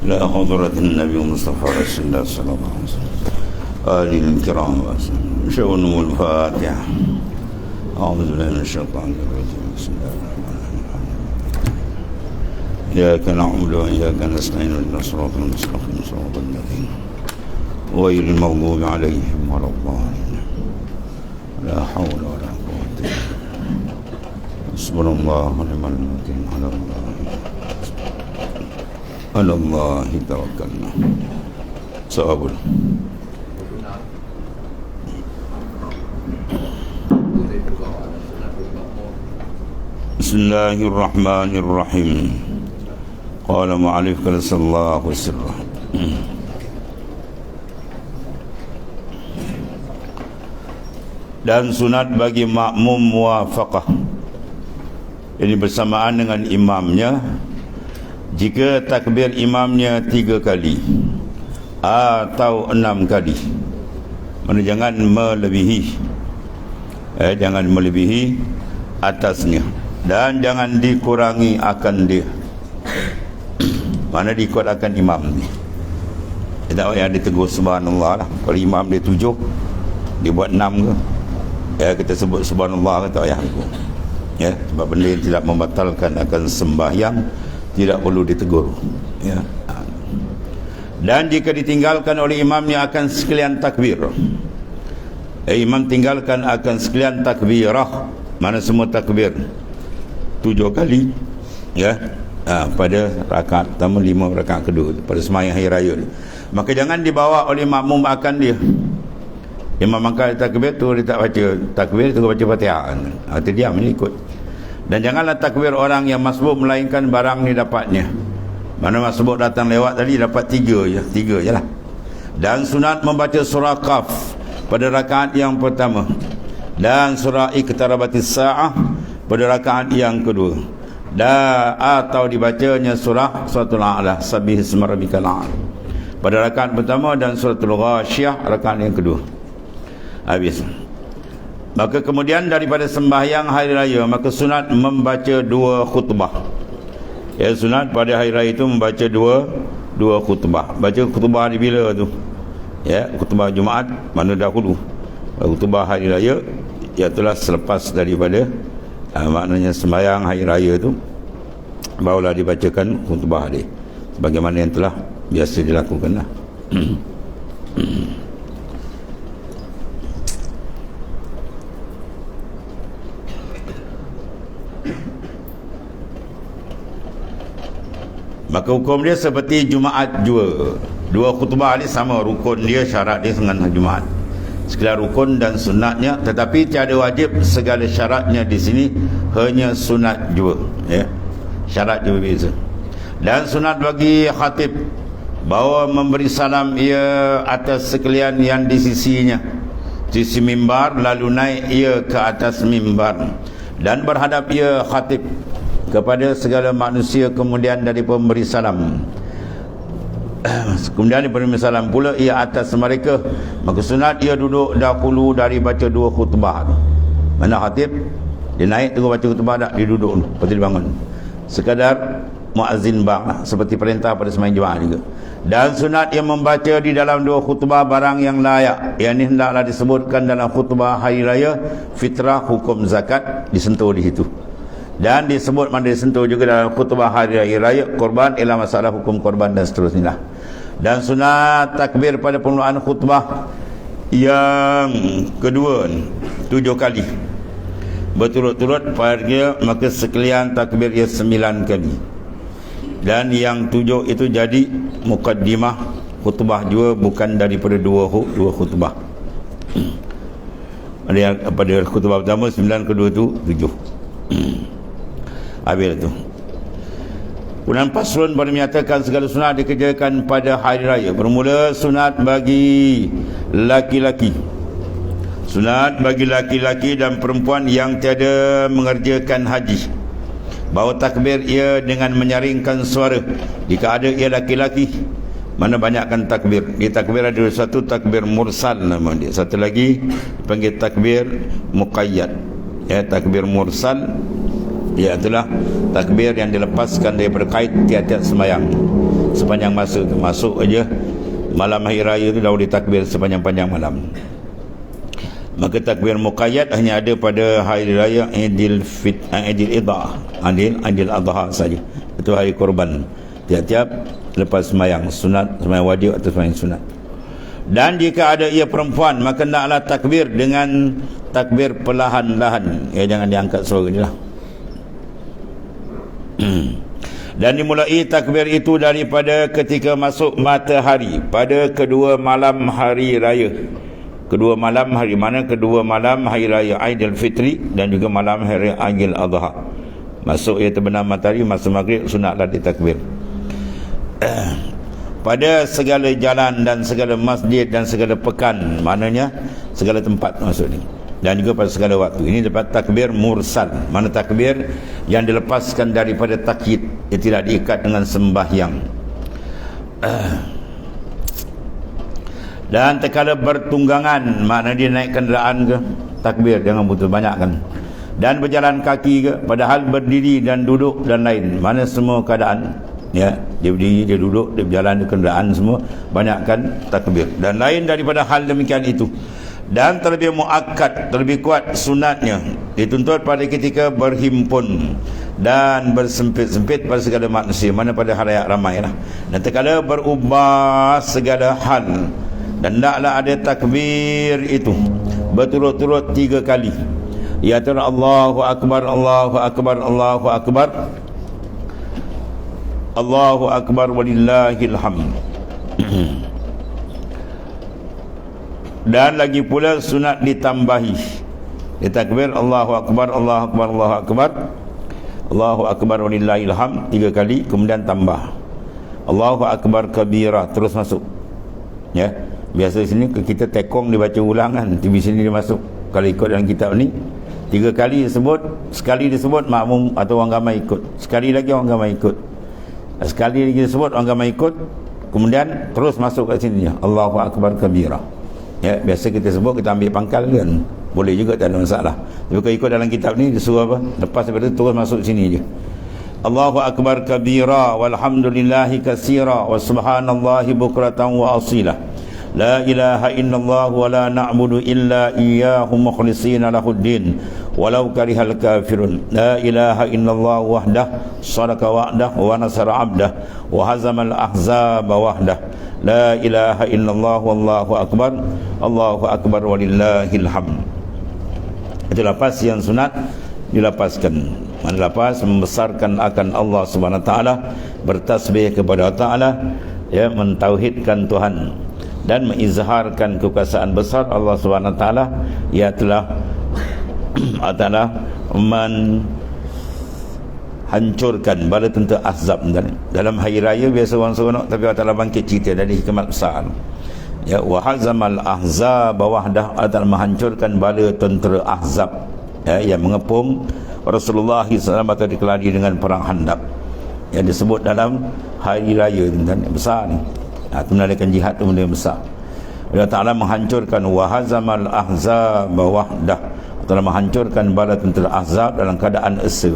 لا حضرة النبي المصطفى رسول الله صلى الله عليه وسلم آله الكرام شؤون الفاتحة. أعوذ بالله من الشيطان الرجيم. بسم الله الرحمن الرحيم. إياك نعبد وإياك نستعين اهدنا الصراط المستقيم صراط الذين غير المغضوب عليهم ولا الضالين. لا حول ولا قوة إلا بالله. حسبنا الله ونعم الوكيل. على الله توكلنا. صواب. بسم الله الرحمن الرحيم. قال معلف قدس الله سره. Dan sunat bagi makmum muwafaqah, ini bersamaan dengan imamnya. Jika takbir imamnya 3 kali atau 6 kali, mana jangan melebihi, jangan melebihi atasnya, dan jangan dikurangi akan dia, mana diikut akan imam ni. Tak payah ditegur subhanallah lah. Kalau imam dia 7, dia buat 6 ke, kita sebut subhanallah ke, tak payah tegur. Sebab benda yang tidak membatalkan akan sembahyang tidak perlu ditegur. Dan jika ditinggalkan oleh imamnya akan sekalian takbir, imam tinggalkan akan sekalian takbirah, mana semua takbir 7 kali, pada rakaat pertama, 5 rakaat kedua, pada sembahyang hari raya. Maka jangan dibawa oleh makmum akan dia. Imam angkat takbir tu, dia tak baca takbir tu, baca Fatihah, atau diam ni ikut. Dan janganlah takbir orang yang masbuk melainkan barang ni dapatnya. Mana masbuk datang lewat tadi dapat 3 je lah. Dan sunat membaca surah Qaf pada rakaat yang pertama, dan surah Iqtarabatis Sa'ah pada rakaat yang kedua, atau dibacanya suratul A'la, Sabbihisma rabbikal a'la pada rakaat pertama, dan suratul Ghashiyah rakaat yang kedua. Habis. Maka kemudian daripada sembahyang hari raya, maka sunat membaca 2 khutbah. Sunat pada hari raya itu membaca dua khutbah. Baca khutbah di bila tu? Khutbah Jumaat mana dahulu. Khutbah hari raya ialah selepas daripada maknanya sembahyang hari raya tu, barulah dibacakan khutbah dia, sebagaimana yang telah biasa dilakukan lah. Maka hukum dia seperti Jumaat jua. 2 khutbah ni sama, rukun dia, syarat dia dengan Jumaat. Segala rukun dan sunatnya, tetapi tiada wajib segala syaratnya di sini, hanya sunat jua. Syarat jua berbeza. Dan sunat bagi khatib bahawa memberi salam ia atas sekalian yang di sisinya, sisi mimbar, lalu naik ia ke atas mimbar, dan berhadap ia khatib kepada segala manusia, kemudian dari pemberi salam, kemudian daripada pemberi salam pula ia atas mereka. Maka sunat ia duduk dahulu dari baca 2 khutbah. Mana khatib dia naik terus baca khutbah, tak dia duduk dulu, lepas tu dia bangun, sekadar muazzin bang lah, seperti perintah pada sembahyang Jumaat juga. Dan sunat ia membaca di dalam 2 khutbah barang yang layak, yang ini hendaklah disebutkan dalam khutbah hari raya, fitrah, hukum zakat disentuh di situ. Dan disebut mana disentuh juga dalam khutbah hari raya, korban, ialah masalah hukum korban dan seterusnya. Dan sunat takbir pada permulaan khutbah yang kedua 7 kali berturut-turut pada, maka sekalian takbir ia 9 kali. Dan yang 7 itu jadi muqaddimah khutbah juga, bukan daripada 2 khutbah. Pada khutbah pertama 9, kedua tu 7. Habis tu. Kemudian paslon pada menyatakan segala sunat dikerjakan pada hari raya. Bermula sunat bagi laki-laki. Sunat bagi laki-laki dan perempuan yang tiada mengerjakan haji, bahawa takbir ia dengan menyaringkan suara. Jika ada ia laki-laki, mana banyakkan takbir. Di takbir ada satu takbir mursal nama dia, satu lagi dipanggil takbir muqayyad. Takbir mursal Iaitulah takbir yang dilepaskan daripada kait tiap-tiap semayang sepanjang masa tu. Masuk aja malam hari raya tu dah boleh takbir sepanjang-panjang malam. Maka takbir muqayyad hanya ada pada hari raya Aidil Adha saja. Itu hari korban. Tiap-tiap lepas semayang sunat, semayang wajib atau semayang sunat. Dan jika ada ia perempuan, maka naklah takbir dengan takbir perlahan-lahan. Jangan diangkat suara je lah. Dan dimulai takbir itu daripada ketika masuk matahari pada kedua malam hari raya. Kedua malam hari mana? Kedua malam hari raya Aidil Fitri dan juga malam hari Aidil Adha. Masuk ia terbenam matahari masa maghrib, sunatlah ditakbir. Pada segala jalan dan segala masjid dan segala pekan, maknanya segala tempat maksud ni. Dan juga pada segala waktu. Ini dapat takbir mursal. Mana takbir yang dilepaskan daripada takyid, ia tidak diikat dengan sembahyang. Dan terkala bertunggangan, maknanya dia naik kenderaan ke, takbir jangan putus, banyak kan. Dan berjalan kaki ke, padahal berdiri dan duduk dan lain, mana semua keadaan, ya, dia berdiri, dia duduk, dia berjalan di kenderaan, semua banyakkan takbir. Dan lain daripada hal demikian itu. Dan terlebih muakkad, terlebih kuat sunatnya dituntut pada ketika berhimpun dan bersempit-sempit pada segala manusia, mana pada halayak ramai lah. Dan terkala berubah segala hal, dan taklah ada takbir itu berturut-turut 3 kali, iaitu Allahu Akbar, Allahu Akbar, Allahu Akbar, Allahu Akbar walillahil hamd. Dan lagi pula sunat ditambahi, ditakbir Allahu Akbar, Allahu Akbar, Allahu Akbar, Allahu Akbar walillahil hamd 3 kali, kemudian tambah Allahu Akbar kabira, terus masuk, ya. Biasa sini kita tekong dibaca ulang kan, di sini dia masuk. Kalau ikut dalam kitab ni 3 kali disebut, sekali disebut makmum atau orang ramai ikut, sekali lagi orang ramai ikut, sekali lagi disebut orang ramai ikut, kemudian terus masuk kat sini, Allahu Akbar kabira. Ya, biasa kita sebut, kita ambil pangkal kan, boleh juga, tak ada masalah. Tapi kalau ikut dalam kitab ni disuruh apa, lepas daripada tu terus masuk sini je. Allahu Akbar kabira walhamdulillahi katsira wa subhanallahi bukratan wa asila. La ilaha illallah wa la na'budu illa iyyahu mukhlishina lahuddin walau karihal kafirun. La ilaha illallah wahdah sadaqa wa'dah wa nasara 'abdah wa hazamal ahzaba wahdah. La ilaha illallah wallahu akbar, Allahu akbar walillahil hamd. Itu lapas yang sunat dilepaskan. Mana lapas membesarkan akan Allah Subhanahu wa taala, bertasbih kepada Allah taala, ya, mentauhidkan Tuhan dan mengizharkan kekuasaan besar Allah Subhanahu wa taala. Ia telah adalah menghancurkan bala tentera Ahzab. Dalam hari raya biasa orang seronok, tapi Allah Taala bangkit cerita dari hikmat besar, ya, wa hazamal ahzab wahdah, adalah menghancurkan bala tentera Ahzab, ya, yang mengepung Rasulullah SAW atau dikelari dengan perang Handaq, yang disebut dalam hari raya yang besar ni. Itu menandakan jihad itu benda besar. Allah Ta'ala menghancurkan wahazamal ahzab wahdah, telah menghancurkan bala tentera Ahzab dalam keadaan esa.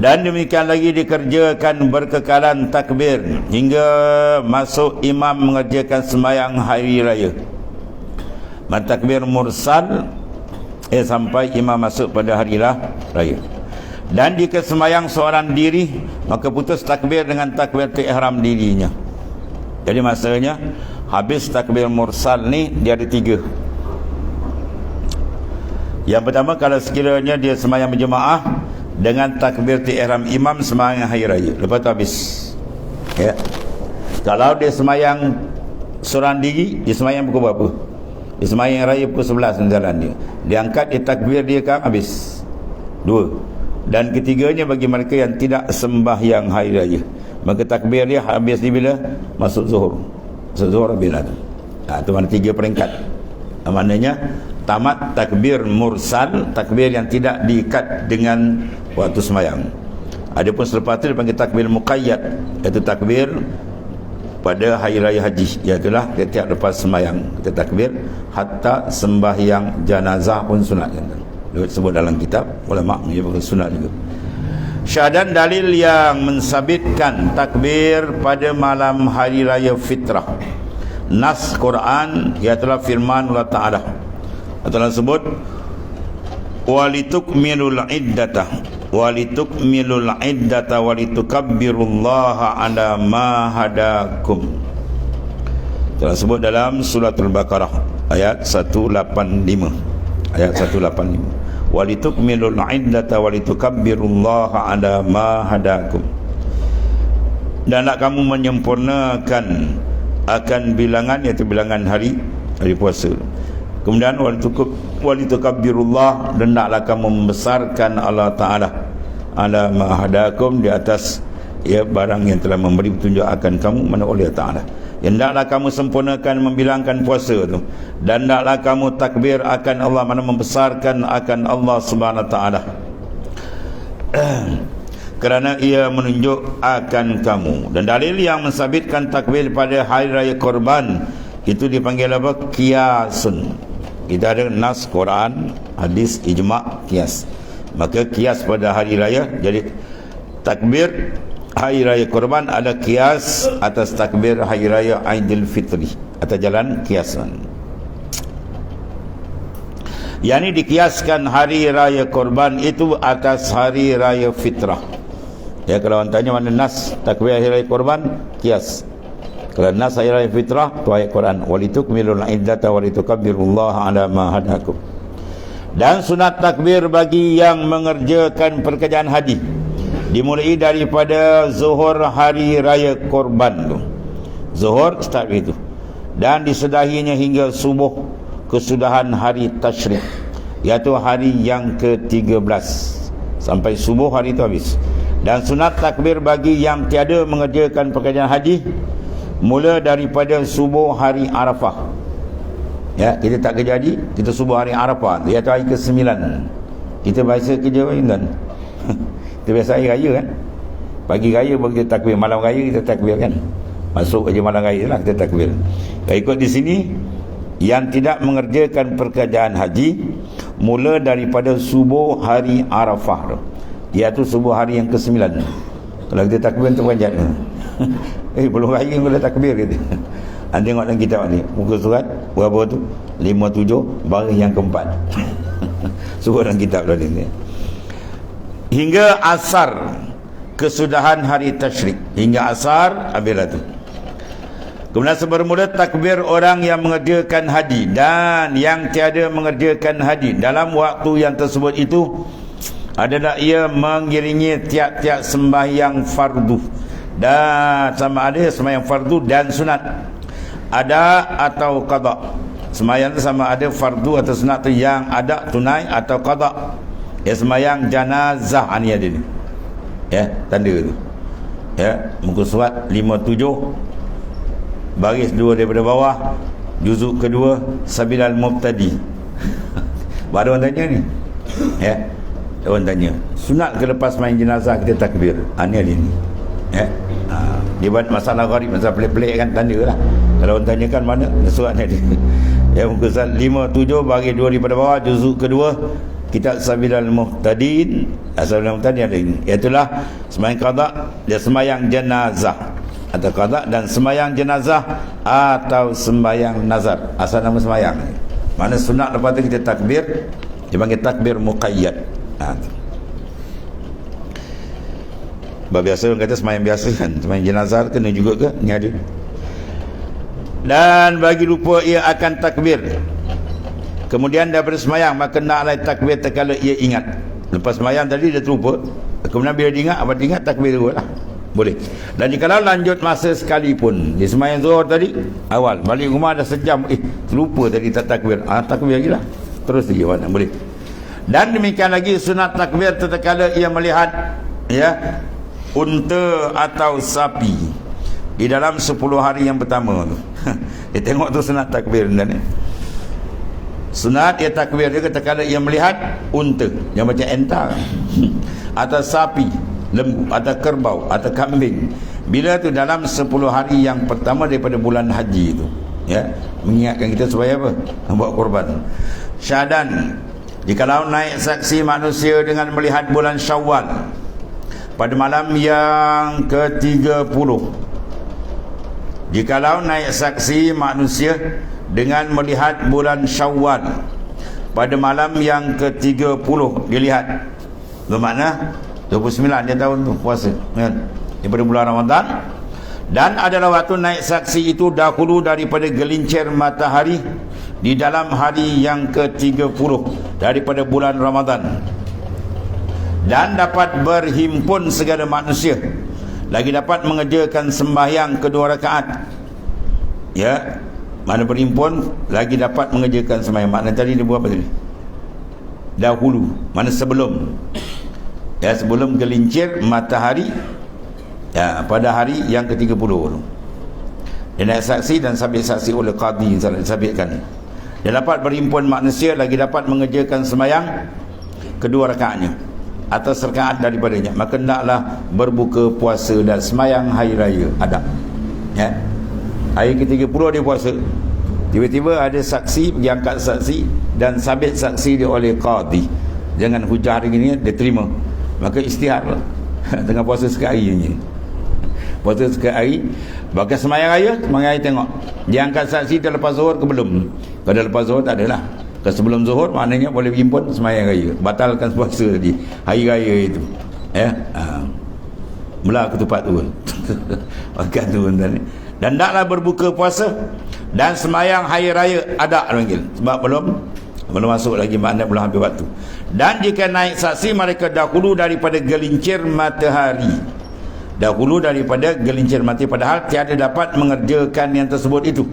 Dan demikian lagi dikerjakan berkekalan takbir hingga masuk imam mengerjakan sembahyang hari raya. Takbir mursal sampai imam masuk pada hari raya. Dan jika sembahyang seorang diri, maka putus takbir dengan takbir ihram dirinya. Jadi maksudnya habis takbir mursal ni dia ada 3. Yang pertama, kalau sekiranya dia sembahyang berjemaah dengan takbir ihram imam sembahyang hari raya, lepas tu habis, ya. Kalau dia sembahyang seorang diri, dia sembahyang pukul berapa? Dia sembahyang raya pukul 11 jalan dia. Dia angkat, dia takbir, dia kan habis 2. Dan ketiganya bagi mereka yang tidak sembahyang hari raya, maka takbir dia habis di bila? Masuk zuhur. Masuk zuhur bila tu. Itu mana 3 peringkat. Maknanya tamat takbir mursal, takbir yang tidak diikat dengan waktu sembahyang. Adapun selepas itu dipanggil takbir muqayyad, iaitu takbir pada hari raya haji, iaitulah setiap lepas sembahyang kita takbir, hatta sembahyang jenazah pun sunat. Sebut dalam kitab ulama ni sunat juga. Syahadan dalil yang mensabitkan takbir pada malam hari raya fitrah. Nas Quran ialah firman Allah Ta'ala. Allah sebut walitukmilul iddata walitukabbirullaha ala ma hadakum. Allah sebut dalam suratul Baqarah ayat 185. Ayat 185. Walitukmilul iddata walitukabbirullaha ala ma hadakum. Dan nak kamu menyempurnakan akan bilangan, iaitu bilangan hari puasa. Kemudian walitukabbirullah, dan naklah kamu membesarkan Allah Ta'ala ala ma hadakum, di atas barang yang telah memberi petunjuk akan kamu, mana oleh Allah Ta'ala. Yang naklah kamu sempurnakan membilangkan puasa tu, dan naklah kamu takbir akan Allah, mana membesarkan akan Allah Subhanahu Wa Ta'ala, kerana ia menunjuk akan kamu. Dan dalil yang mensabitkan takbir pada hari raya korban itu dipanggil apa? Qiyasun. Kita ada nas Quran, hadis, ijma', qiyas. Maka qiyas pada hari raya, jadi takbir hari raya korban ada qiyas atas takbir hari raya Aidil Fitri, atas jalan qiyasan. Yani dikiaskan hari raya korban itu atas hari raya fitrah. Ya, kalau orang tanya mana nas takbir hari raya korban, qiyas. Kalau nas hari raya fitrah, tu ayat Quran, walitukmilul iddata walitukabbirullaha ala ma hadakum. Dan sunat takbir bagi yang mengerjakan pekerjaan haji dimulai daripada zuhur hari raya korban tu. Zuhur start itu, dan disedahinya hingga subuh kesudahan hari tasyrik, iaitu hari yang ke-13, sampai subuh hari itu habis. Dan sunat takbir bagi yang tiada mengerjakan pekerjaan haji mula daripada subuh hari Arafah. Ya, kita tak kerja haji, kita subuh hari Arafah, iaitu hari ke-9. Kita biasa kerja kan. Kita biasa hari raya kan. Pagi raya baru kita takbir, malam raya kita takbir kan. Masuk kerja malam raya lah kita takbir. Kalau ikut di sini, yang tidak mengerjakan pekerjaan haji mula daripada subuh hari Arafah tu, iaitu subuh hari yang ke-9. Kalau kita takbir tu panjang. Belum raya pun dah takbir kita. Anda tengok dalam kitab ni, muka surat berapa tu? 57 baris yang keempat. Surat dalam kitab tadi ni. Hingga asar kesudahan hari tasyrik, hingga asar habislah tu. Kemudian bermula takbir orang yang mengerjakan haji dan yang tiada mengerjakan haji dalam waktu yang tersebut itu adalah ia mengiringi tiap-tiap sembahyang fardu, dan sama ada sembahyang fardu dan sunat, ada atau qada. Sembahyang itu sama ada fardu atau sunat tu, yang ada tunai atau qada. Ya, sembahyang janazah ni ada ni. Ya, tanda tu. Ya, muka surat 57 baris 2 daripada bawah, juzuk kedua, Sabilal Mubtadi. Baru orang tanya ni. Ya, orang tanya, sunat ke lepas main jenazah kita takbir? Ni ada ni. Ya. Dia buat masalah gharib, masalah pelik-pelik kan, tanda lah. Kalau orang tanya kan mana surat ni ada. Ya, muka surat 57 baris 2 daripada bawah, juzuk kedua, kitab Sabilal Muhtadin. Sabilal Muhtadin ada ini. Iaitulah sembahyang qada dan sembahyang jenazah atau qada, dan sembahyang jenazah atau sembahyang nazar. Asal nama sembahyang. Mana sunat lepas tu kita takbir, dipanggil takbir muqayyad. Biasa orang kata sembahyang biasa kan, sembahyang jenazah kena juga ke? Ni ada. Dan bagi lupa ia akan takbir, kemudian daripada sembahyang, maka naklah takbir terkala ia ingat. Lepas sembahyang tadi dia terlupa, kemudian bila dia ingat, apa dia ingat, takbir dulu lah. Boleh. Dan jika lanjut masa sekalipun, di sembahyang zuhur tadi awal, balik rumah dah sejam, terlupa tadi tak takbir, takbir lagi lah, terus lagi mana boleh. Dan demikian lagi sunat takbir tatkala ia melihat unta atau sapi di dalam 10 hari yang pertama tu. Dia tengok tu sunat takbir dan sunat ia takbir dia tatkala ia melihat unta yang macam entah atau sapi, lembu atau kerbau atau kambing, bila tu dalam 10 hari yang pertama daripada bulan haji itu, ya, mengingatkan kita supaya apa? Buat korban. Syahadan Jikalau naik saksi manusia dengan melihat bulan Syawal pada malam yang ke-30. Jikalau naik saksi manusia dengan melihat bulan Syawal pada malam yang ke-30 dilihat, bermakna 29 dia tahun tu puasa kan, daripada bulan Ramadan, dan adalah waktu naik saksi itu dahulu daripada gelincir matahari di dalam hari yang ke-30 daripada bulan Ramadan, dan dapat berhimpun segala manusia, lagi dapat mengerjakan sembahyang kedua rakaat. Ya, mana berhimpun lagi dapat mengerjakan sembahyang. Makna tadi dia buat apa tadi? Dahulu, mana sebelum. Ya, sebelum gelincir matahari, ya, pada hari yang ke-30 tu. Dia naik saksi dan sabit saksi oleh qadi, sabitkan. Dia dapat berhimpun manusia, lagi dapat mengerjakan sembahyang kedua rakaatnya atas rakaat daripadanya. Maka hendaklah berbuka puasa dan sembahyang hari raya ada. Ya. Hari ke-30 dia puasa. Tiba-tiba ada saksi pergi angkat saksi dan sabit saksi dia oleh qadi. Jangan hujah hari ini dia terima. Maka istihadlah. Tengah puasa sekali ni. Puasa sekali, bahkan sembahyang raya tengok. Dia angkat saksi dah lepas zuhur ke belum? Kalau lepas zuhur tak adalah. Kalau sebelum zuhur maknanya boleh himpun sembahyang raya, batalkan puasa tadi hari raya itu. Ya, mula ketupat tu. Makan tu dan taklah berbuka puasa dan sembahyang hari raya ada panggil, sebab belum masuk lagi, makna belum habis waktu. Dan jika naik saksi mereka dahulu daripada gelincir matahari, dahulu daripada gelincir matahari, padahal tiada dapat mengerjakan yang tersebut itu.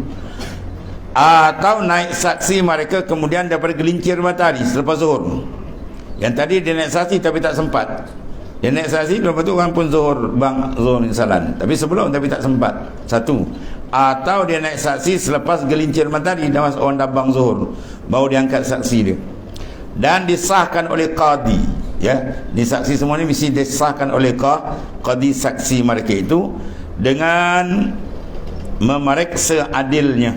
Atau naik saksi mereka kemudian daripada gelincir matahari selepas zuhur. Yang tadi dia naik saksi tapi tak sempat. Dia naik saksi lepas tu orang pun zuhur, bang zuhur insalan, tapi sebelum tapi tak sempat. Satu. Atau dia naik saksi selepas gelincir matahari, dah masuk orang dah bang zuhur, baru dia angkat saksi dia dan disahkan oleh qadi. Ya, ni saksi semua ni mesti disahkan oleh qadi saksi mereka itu dengan memeriksa adilnya.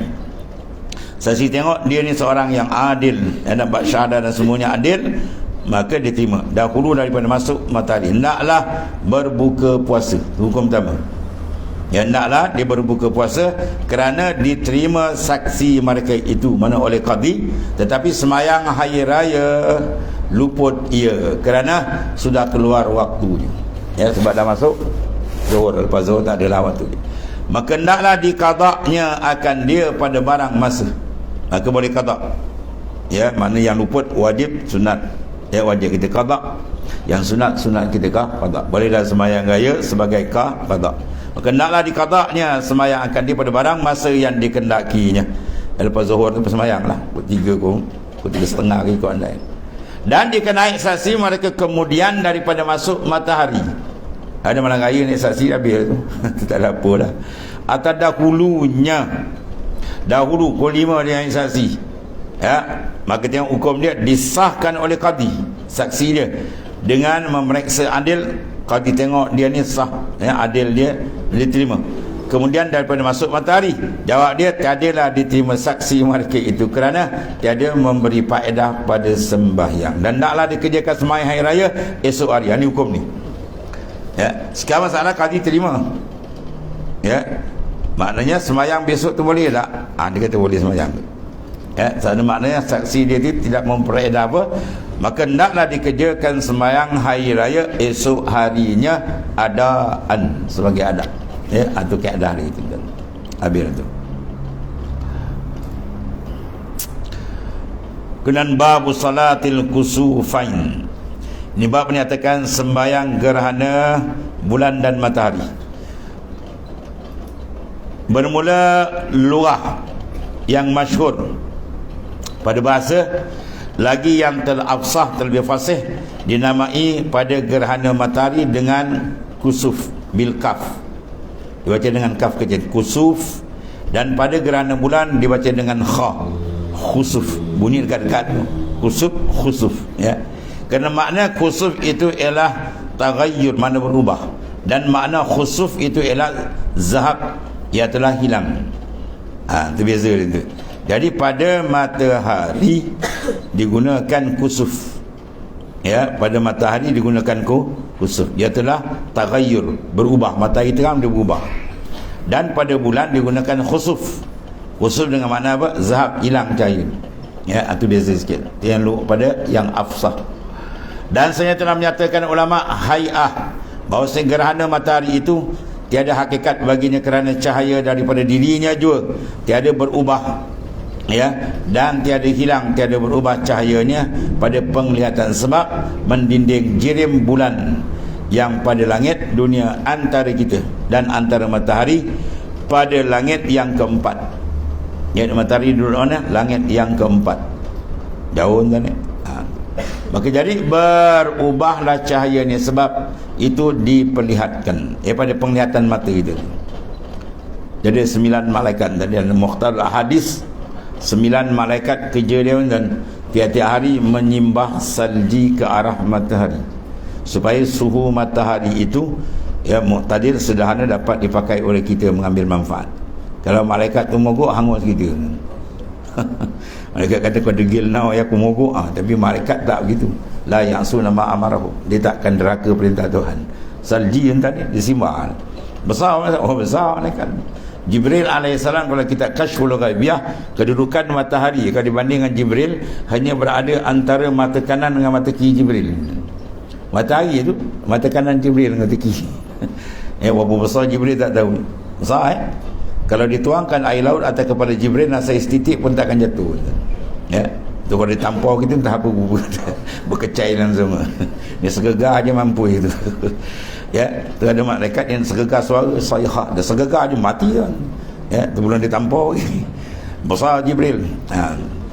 Saksi tengok dia ni seorang yang adil, yang dapat syahadah dan semuanya adil, maka dia terima dahulu daripada masuk matahari. Hendaklah berbuka puasa, hukum pertama. Ya, hendaklah dia berbuka puasa kerana diterima saksi mereka itu, mana oleh qadi, tetapi sembahyang hari raya luput ia kerana sudah keluar waktunya. Ya, sebab dah masuk zuhur, lepas zuhur tak adalah waktu dia. Maka hendaklah dikadaknya akan dia pada barang masa. Maka boleh qadak. Ya, mana yang luput wajib sunat. Ya, wajib kita qadak. Yang sunat kita qadak. Bolehlah sembahyang raya sebagai qadak. Maka hendaklah dikadaknya sembahyang akan dia pada barang masa yang dikendakinya. Lepas zuhur tu sembahyanglah. Pukul 3 ke ikut anda. Dan jika naik saksi mereka kemudian daripada masuk matahari. Ada malam raya naik saksi habis tu. Tak ada apa dah. Atau dahulu pukul 5 dia naik saksi. Ya, maka tengok hukum dia disahkan oleh qadi saksi dia dengan memeriksa adil. Qadi tengok dia ni sah, ya, adil dia diterima. Kemudian daripada masuk matahari, jawab dia tiadalah diterima saksi mereka itu kerana tiada memberi faedah pada sembahyang, dan taklah dikerjakan sembahyang hari raya esok hari. Ini hukum ni. Ya, sekarang masalah qadi terima. Ya, maknanya sembahyang besok tu boleh tak? Dia kata boleh sembahyang. Ya, sana maknanya saksi dia itu tidak memperedah apa, maka hendaklah dikerjakan sembahyang hari raya esok harinya adaan, sebagai adab. Ya, atau keadaan hari itu kan. Habis itu. Kemudian bab salatil kusufain. Ini bab menyatakan sembahyang gerhana bulan dan matahari. Bermula lurah yang masyhur pada bahasa, lagi yang terafsah, terlebih fasih, dinamai pada gerhana matahari dengan kusuf bil kaf, dibaca dengan kaf kecil, kusuf. Dan pada gerhana bulan dibaca dengan kha, khusuf, bunyi dekat-dekat, kusuf khusuf. Ya, kerana makna kusuf itu ialah taghayyur, makna berubah, dan makna khusuf itu ialah zahab, ia telah hilang. Itu beza itu. Jadi pada matahari digunakan kusuf. Ya, pada matahari digunakan kusuf. Dia telah taghayyur, berubah. Matahari terang dia berubah. Dan pada bulan digunakan khusuf. Khusuf dengan makna apa? Zahab, hilang cahaya. Ya, itu beza sikit. Yang lu pada yang afsah. Dan saya telah menyatakan ulama hay'ah, bahawa gerhana matahari itu tiada hakikat baginya kerana cahaya daripada dirinya juga tiada berubah, ya, dan tiada hilang, tiada berubah cahayanya pada penglihatan, sebab mendinding jirim bulan yang pada langit dunia antara kita dan antara matahari pada langit yang keempat. Ya, matahari duduk mana? Langit yang keempat. Jauh kan? Maka jadi berubahlah cahayanya, sebab itu diperlihatkan pada penglihatan mata itu. Jadi 9 malaikat tadi ada mukhtar hadis, 9 malaikat kerja dia dan tiap-tiap hari menyembah salji ke arah matahari supaya suhu matahari itu ya muqtadir sederhana dapat dipakai oleh kita mengambil manfaat. Kalau malaikat tu mogok hangus kita. Malaikat kata kau degil now ya aku mogok, tapi malaikat tak begitu. La ya'suna ma amarahu, dia takkan deraka perintah Tuhan. Salji yang tadi disimbah besar, besar malaikat. Jibril alaihissalam, kalau kita kasyful ghaibiyah, kedudukan matahari kalau dibanding dengan Jibril hanya berada antara mata kanan dengan mata kiri Jibril. Matahari itu mata kanan Jibril dengan mata kiri. Berapa besar Jibril tak tahu. Besar kalau dituangkan air laut atas kepala Jibril, nasa titik pun takkan jatuh. Ya, tu kalau ditampau kita entah apa berkecai dan semua. Dia segegar aja mampu itu. Ya, tu ada malaikat yang segegar suara sayhah, dia segegar aja mati kan. Ya, tu belum ditampau. Besar Jibril.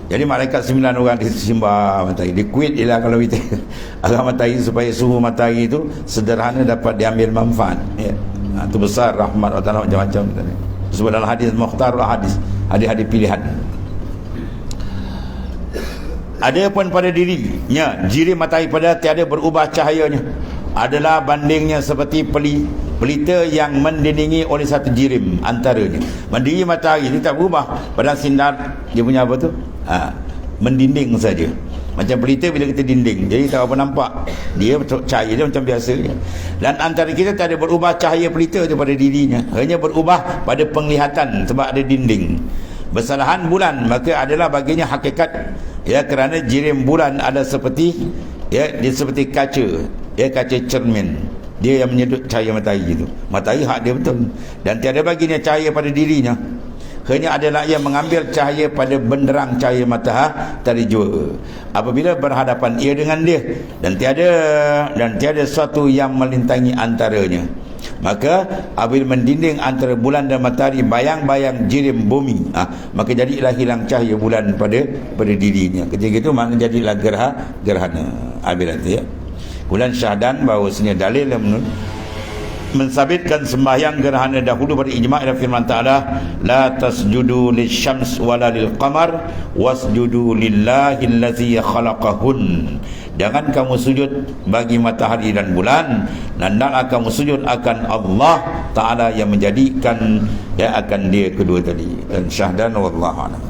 Jadi malaikat 9 orang disembah matahari. Dikuit ialah kalau kita arah matahari supaya suhu matahari itu sederhana dapat diambil manfaat. Ya. Itu besar rahmat Allah macam-macam tadi. Sebab dalam hadis mukhtar hadis, hadis-hadis pilihan. Ada pun pada dirinya jirim matahari pada tiada berubah cahayanya adalah bandingnya seperti pelita yang mendindingi oleh satu jirim antaranya. Mendindingi matahari itu tak berubah pada sinar dia punya apa tu? Mendinding saja. Macam pelita bila kita dinding, jadi tak apa nampak, dia cahaya dia macam biasa. Dan antara kita tak ada berubah cahaya pelita daripada dirinya, hanya berubah pada penglihatan sebab ada dinding. Bersalahan bulan maka adalah baginya hakikat, ya, kerana jirim bulan ada seperti, ya, dia seperti kaca, ya, kaca cermin, dia yang menyedut cahaya matahari itu. Matahari hak dia betul, dan tiada baginya cahaya pada dirinya, hanya adalah yang mengambil cahaya pada benderang cahaya matahari jua apabila berhadapan ia dengan dia, dan tiada suatu yang melintangi antaranya. Maka apabila mendinding antara bulan dan matahari bayang-bayang jirim bumi, maka jadilah hilang cahaya bulan pada dirinya. Ketika itu makna jadilah gerhana. Ya. Kemudian syahdan bahawasanya dalil yang mensabitkan sembahyang gerhana dahulu pada ijma' adalah firman Ta'ala, la tasjudu lisyams wala lilqamar wasjudu lillahi allazi khalaqahun. Jangan kamu sujud bagi matahari dan bulan, dan hendaklah kamu sujud akan Allah Ta'ala yang menjadikan, ya, akan dia kedua tadi. Dan syahdan wallahu a'lam.